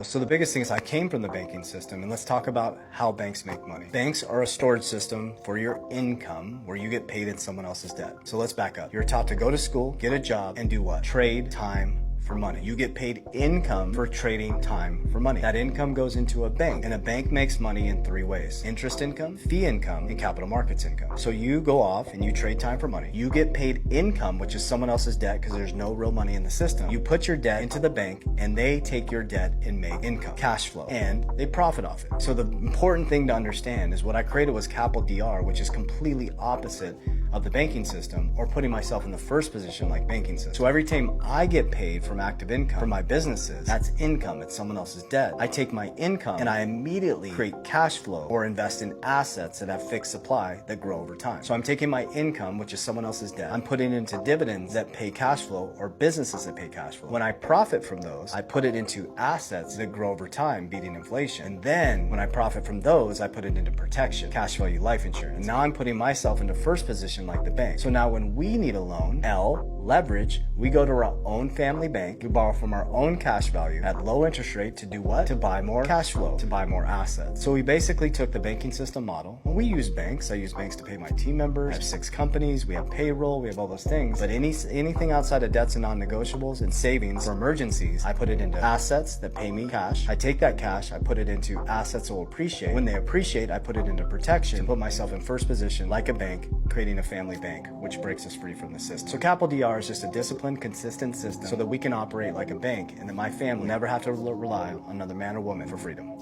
So the biggest thing is I came from the banking system, and let's talk about how banks make money. Banks are a storage system for your income where you get paid in someone else's debt. So let's back up. You're taught to go to school, get a job, and do what? Trade time for money. You get paid income for trading time for money. That income goes into a bank, and a bank makes money in three ways: interest income, fee income, and capital markets income. So you go off and you trade time for money. You get paid income, which is someone else's debt because there's no real money in the system. You put your debt into the bank and they take your debt and make income, cash flow, and they profit off it. So the important thing to understand is what I created was Capital DR, which is completely opposite of the banking system, or putting myself in the first position like banking system. So every time I get paid from active income from my businesses, that's income, it's someone else's debt. I take my income and I immediately create cash flow or invest in assets that have fixed supply that grow over time. So I'm taking my income, which is someone else's debt, I'm putting it into dividends that pay cash flow or businesses that pay cash flow. When I profit from those, I put it into assets that grow over time, beating inflation. And then when I profit from those, I put it into protection, cash value life insurance. And now I'm putting myself into first position like the bank. So now when we need a loan, leverage, we go to our own family bank, we borrow from our own cash value at low interest rate to do what? To buy more cash flow, to buy more assets. So we basically took the banking system model. We use banks. I use banks to pay my team members. I have 6 companies. We have payroll. We have all those things. But anything outside of debts and non-negotiables and savings for emergencies, I put it into assets that pay me cash. I take that cash, I put it into assets that will appreciate. When they appreciate, I put it into protection to put myself in first position like a bank, creating a family bank, which breaks us free from the system. So Capital DR is just a disciplined, consistent system so that we can operate like a bank and that my family never have to rely on another man or woman for freedom.